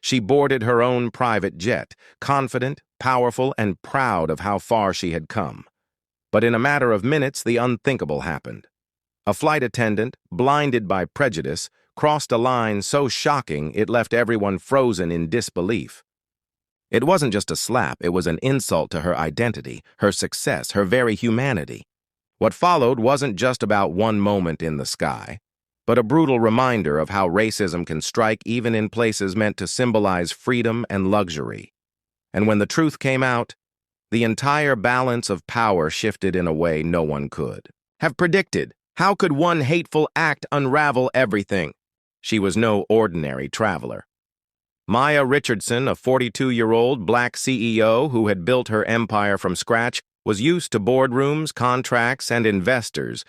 She boarded her own private jet, confident, powerful, and proud of how far she had come. But in a matter of minutes, the unthinkable happened. A flight attendant, blinded by prejudice, crossed a line so shocking it left everyone frozen in disbelief. It wasn't just a slap, it was an insult to her identity, her success, her very humanity. What followed wasn't just about one moment in the sky, but a brutal reminder of how racism can strike even in places meant to symbolize freedom and luxury. And when the truth came out, the entire balance of power shifted in a way no one could have predicted. How could one hateful act unravel everything? She was no ordinary traveler. Maya Richardson, a 42-year-old black CEO who had built her empire from scratch, was used to boardrooms, contracts, and investors,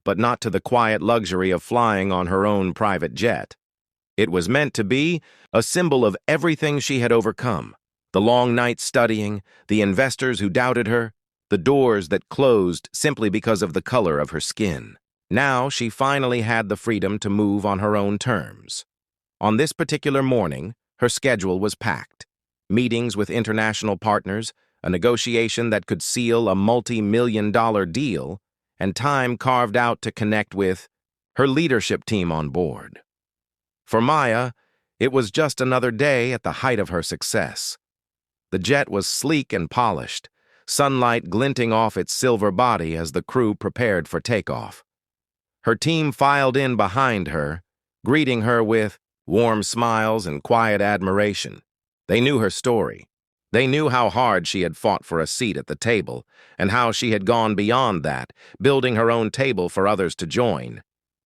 but not to the quiet luxury of flying on her own private jet. It was meant to be a symbol of everything she had overcome: the long nights studying, the investors who doubted her, the doors that closed simply because of the color of her skin. Now she finally had the freedom to move on her own terms. On this particular morning, her schedule was packed. Meetings with international partners, a negotiation that could seal a multi-million-dollar deal, and time carved out to connect with her leadership team on board. For Maya, it was just another day at the height of her success. The jet was sleek and polished, sunlight glinting off its silver body as the crew prepared for takeoff. Her team filed in behind her, greeting her with warm smiles and quiet admiration. They knew her story. They knew how hard she had fought for a seat at the table, and how she had gone beyond that, building her own table for others to join.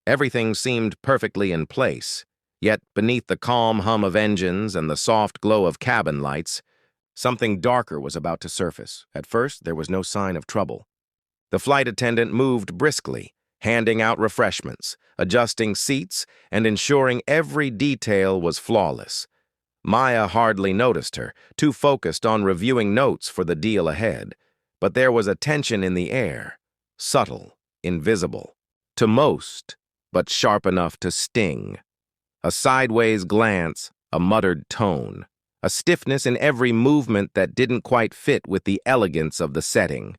Everything seemed perfectly in place, yet beneath the calm hum of engines and the soft glow of cabin lights, something darker was about to surface. At first, there was no sign of trouble. The flight attendant moved briskly, handing out refreshments, adjusting seats, and ensuring every detail was flawless. Maya hardly noticed her, too focused on reviewing notes for the deal ahead. But there was a tension in the air, subtle, invisible, to most, but sharp enough to sting. A sideways glance, a muttered tone, a stiffness in every movement that didn't quite fit with the elegance of the setting.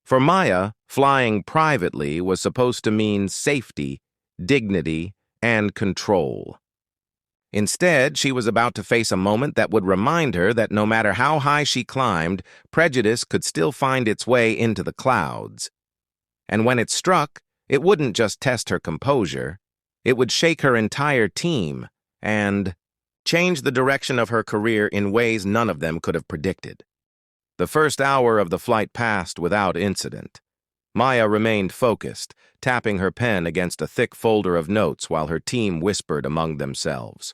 For Maya, flying privately was supposed to mean safety, dignity, and control. Instead, she was about to face a moment that would remind her that no matter how high she climbed, prejudice could still find its way into the clouds. And when it struck, it wouldn't just test her composure, it would shake her entire team and change the direction of her career in ways none of them could have predicted. The first hour of the flight passed without incident. Maya remained focused, tapping her pen against a thick folder of notes while her team whispered among themselves.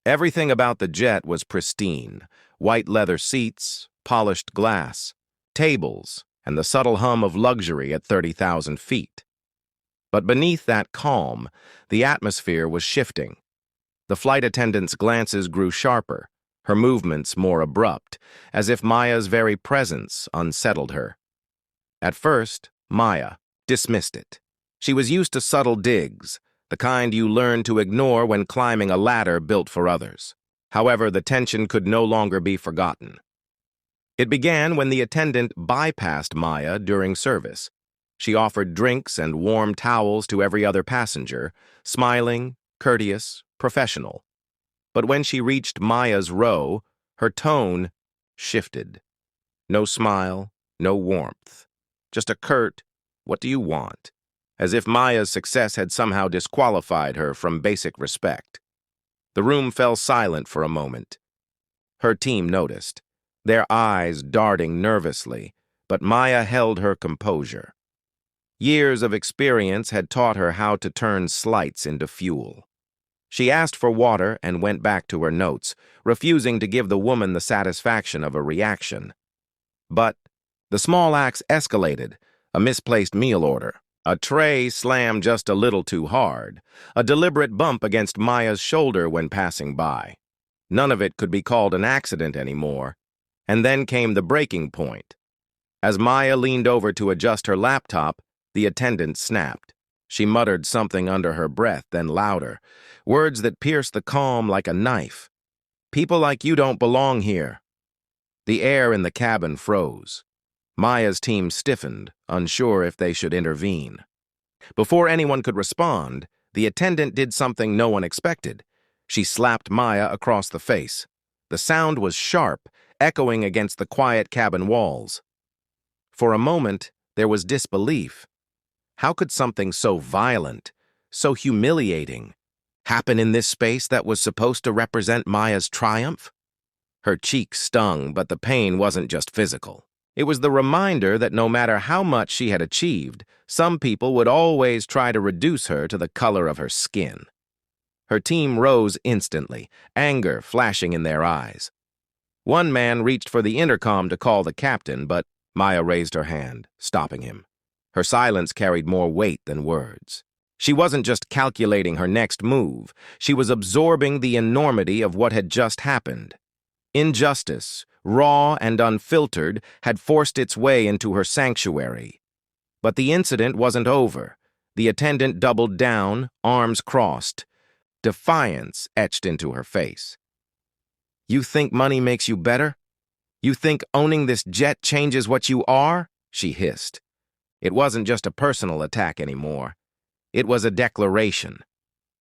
Everything about the jet was pristine: white leather seats, polished glass, tables, and the subtle hum of luxury at 30,000 feet. But beneath that calm, the atmosphere was shifting. The flight attendant's glances grew sharper, her movements more abrupt, as if Maya's very presence unsettled her. At first, Maya dismissed it. She was used to subtle digs, the kind you learn to ignore when climbing a ladder built for others. However, the tension could no longer be forgotten. It began when the attendant bypassed Maya during service. She offered drinks and warm towels to every other passenger, smiling, courteous, professional. But when she reached Maya's row, her tone shifted. No smile, no warmth. Just a curt, "What do you want?" as if Maya's success had somehow disqualified her from basic respect. The room fell silent for a moment. Her team noticed, their eyes darting nervously, but Maya held her composure. Years of experience had taught her how to turn slights into fuel. She asked for water and went back to her notes, refusing to give the woman the satisfaction of a reaction. But the small acts escalated: a misplaced meal order, a tray slammed just a little too hard, a deliberate bump against Maya's shoulder when passing by. None of it could be called an accident anymore. And then came the breaking point. As Maya leaned over to adjust her laptop, the attendant snapped. She muttered something under her breath, then louder, words that pierced the calm like a knife. People like you don't belong here." The air in the cabin froze. Maya's team stiffened, unsure if they should intervene. Before anyone could respond, the attendant did something no one expected. She slapped Maya across the face. The sound was sharp, echoing against the quiet cabin walls. For a moment, there was disbelief. How could something so violent, so humiliating, happen in this space that was supposed to represent Maya's triumph? Her cheek stung, but the pain wasn't just physical. It was the reminder that no matter how much she had achieved, some people would always try to reduce her to the color of her skin. Her team rose instantly, anger flashing in their eyes. One man reached for the intercom to call the captain, but Maya raised her hand, stopping him. Her silence carried more weight than words. She wasn't just calculating her next move, she was absorbing the enormity of what had just happened. Injustice, raw and unfiltered, had forced its way into her sanctuary. But the incident wasn't over. The attendant doubled down, arms crossed. Defiance etched into her face. "You think money makes you better? You think owning this jet changes what you are?" she hissed. It wasn't just a personal attack anymore. It was a declaration.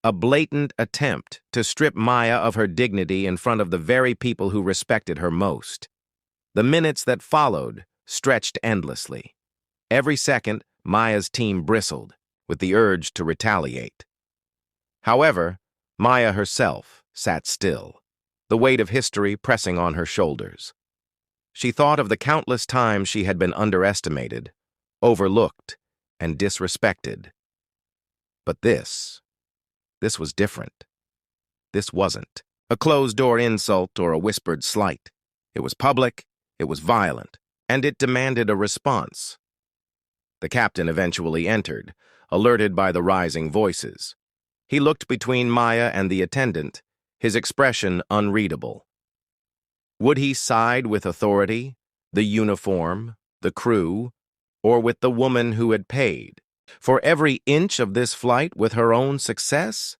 A blatant attempt to strip Maya of her dignity in front of the very people who respected her most. The minutes that followed stretched endlessly. Every second, Maya's team bristled, with the urge to retaliate. However, Maya herself sat still, the weight of history pressing on her shoulders. She thought of the countless times she had been underestimated, overlooked, and disrespected. But this was different. This wasn't a closed-door insult or a whispered slight. It was public, it was violent, and it demanded a response. The captain eventually entered, alerted by the rising voices. He looked between Maya and the attendant, his expression unreadable. Would he side with authority, the uniform, the crew, or with the woman who had paid for every inch of this flight with her own success?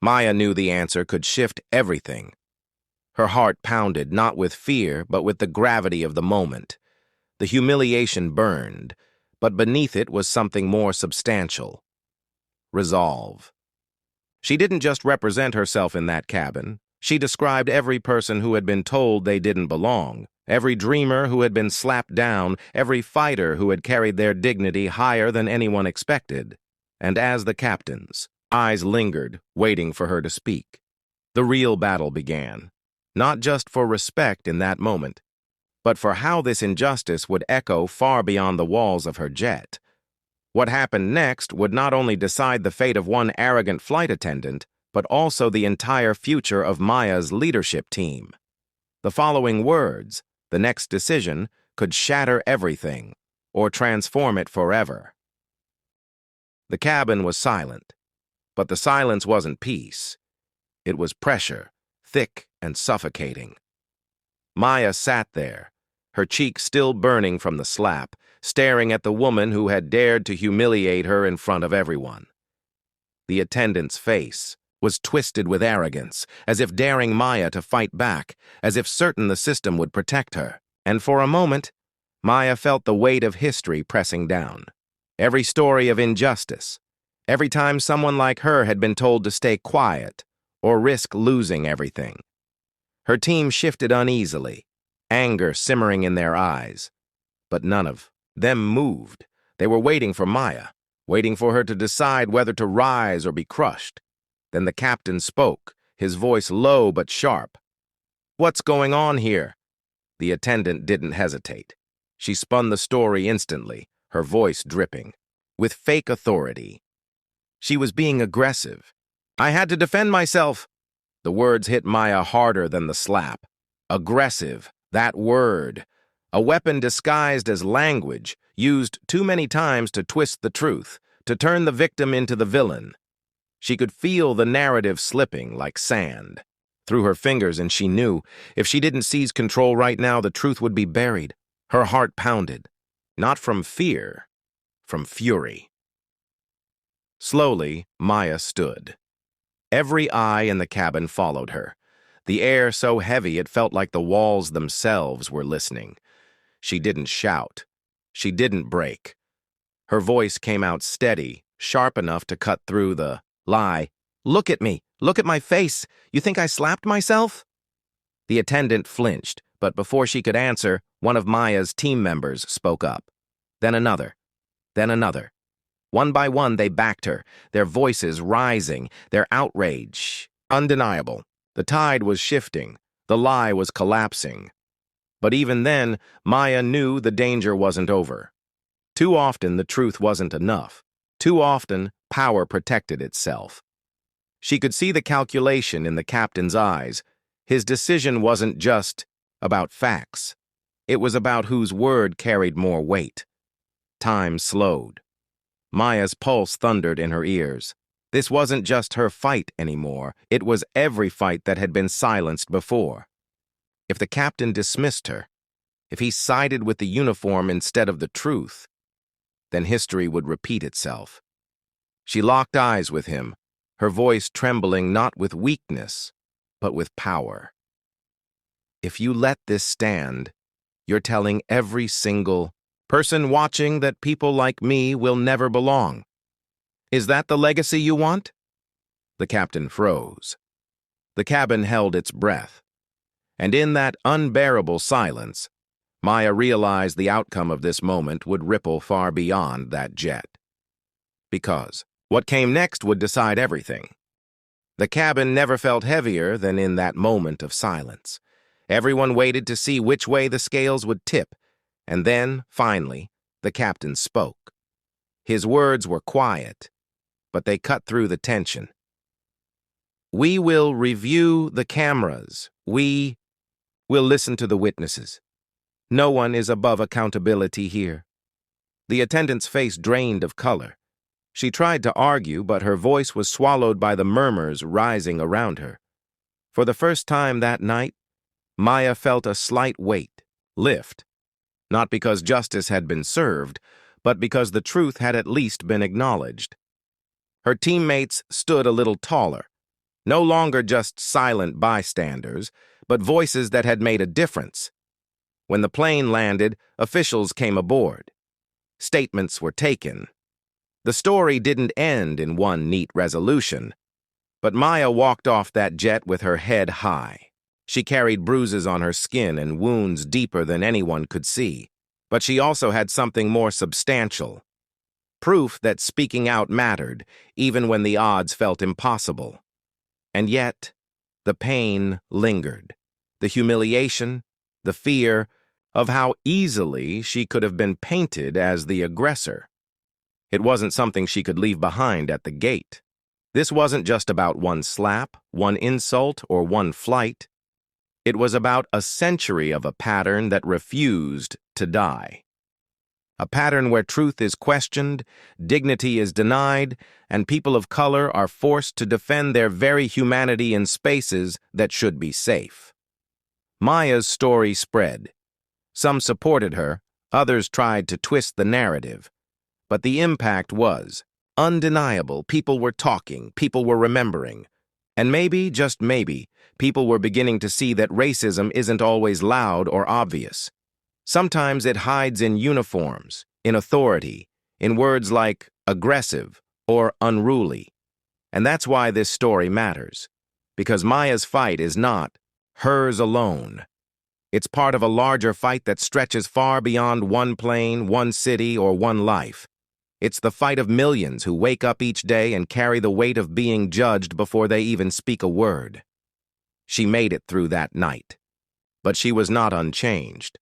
Maya knew the answer could shift everything. Her heart pounded, not with fear, but with the gravity of the moment. The humiliation burned, but beneath it was something more substantial. Resolve. She didn't just represent herself in that cabin. She described every person who had been told they didn't belong, every dreamer who had been slapped down, every fighter who had carried their dignity higher than anyone expected. And as the captain's eyes lingered, waiting for her to speak, the real battle began, not just for respect in that moment, but for how this injustice would echo far beyond the walls of her jet. What happened next would not only decide the fate of one arrogant flight attendant, but also the entire future of Maya's leadership team. The following words, the next decision, could shatter everything, or transform it forever. The cabin was silent, but the silence wasn't peace. It was pressure, thick and suffocating. Maya sat there, her cheek still burning from the slap, staring at the woman who had dared to humiliate her in front of everyone. The attendant's face was twisted with arrogance, as if daring Maya to fight back, as if certain the system would protect her. And for a moment, Maya felt the weight of history pressing down. Every story of injustice, every time someone like her had been told to stay quiet or risk losing everything. Her team shifted uneasily, anger simmering in their eyes. But none of them moved. They were waiting for Maya, waiting for her to decide whether to rise or be crushed. Then the captain spoke, his voice low but sharp. "What's going on here?" The attendant didn't hesitate. She spun the story instantly, her voice dripping, with fake authority. She was being aggressive. "I had to defend myself." The words hit Maya harder than the slap. Aggressive, that word. A weapon disguised as language, used too many times to twist the truth, to turn the victim into the villain. She could feel the narrative slipping like sand through her fingers, and she knew if she didn't seize control right now, the truth would be buried. Her heart pounded, not from fear, from fury. Slowly, Maya stood. Every eye in the cabin followed her. the air so heavy it felt like the walls themselves were listening. She didn't shout. She didn't break. Her voice came out steady, sharp enough to cut through the lie. "Look at me! Look at my face! You think I slapped myself?" The attendant flinched, but before she could answer, one of Maya's team members spoke up. Then another. Then another. One by one, they backed her, their voices rising, their outrage undeniable. The tide was shifting. The lie was collapsing. But even then, Maya knew the danger wasn't over. Too often, the truth wasn't enough. Too often, power protected itself. She could see the calculation in the captain's eyes. His decision wasn't just about facts. It was about whose word carried more weight. Time slowed. Maya's pulse thundered in her ears. This wasn't just her fight anymore. It was every fight that had been silenced before. If the captain dismissed her, if he sided with the uniform instead of the truth, then history would repeat itself. She locked eyes with him, her voice trembling not with weakness, but with power. "If you let this stand, you're telling every single person watching that people like me will never belong. Is that the legacy you want?" The captain froze. The cabin held its breath. And in that unbearable silence, Maya realized the outcome of this moment would ripple far beyond that jet. Because what came next would decide everything. The cabin never felt heavier than in that moment of silence. Everyone waited to see which way the scales would tip, and then, finally, the captain spoke. His words were quiet, but they cut through the tension. "We will review the cameras. We will listen to the witnesses. No one is above accountability here." The attendant's face drained of color. She tried to argue, but her voice was swallowed by the murmurs rising around her. For the first time that night, Maya felt a slight weight lift, not because justice had been served, but because the truth had at least been acknowledged. Her teammates stood a little taller, no longer just silent bystanders, but voices that had made a difference. When the plane landed, officials came aboard. Statements were taken. The story didn't end in one neat resolution, but Maya walked off that jet with her head high. She carried bruises on her skin and wounds deeper than anyone could see, but she also had something more substantial. Proof that speaking out mattered, even when the odds felt impossible. And yet, the pain lingered. The humiliation, the fear of how easily she could have been painted as the aggressor. It wasn't something she could leave behind at the gate. This wasn't just about one slap, one insult, or one flight. It was about a century of a pattern that refused to die. A pattern where truth is questioned, dignity is denied, and people of color are forced to defend their very humanity in spaces that should be safe. Maya's story spread. Some supported her, others tried to twist the narrative. But the impact was undeniable. People were talking, people were remembering. And maybe, just maybe, people were beginning to see that racism isn't always loud or obvious. Sometimes it hides in uniforms, in authority, in words like aggressive or unruly. And that's why this story matters. Because Maya's fight is not hers alone. It's part of a larger fight that stretches far beyond one plane, one city, or one life. It's the fight of millions who wake up each day and carry the weight of being judged before they even speak a word. She made it through that night. But she was not unchanged.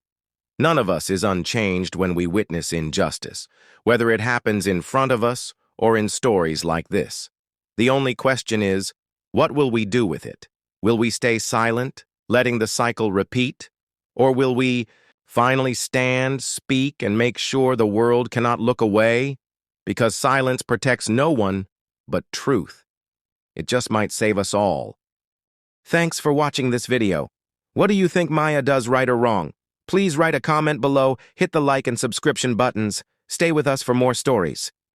None of us is unchanged when we witness injustice, whether it happens in front of us or in stories like this. The only question is, what will we do with it? Will we stay silent, letting the cycle repeat? Or will we finally stand, speak, and make sure the world cannot look away? Because silence protects no one but truth. It just might save us all. Thanks for watching this video. What do you think Maya does right or wrong? Please write a comment below, hit the like and subscription buttons. Stay with us for more stories.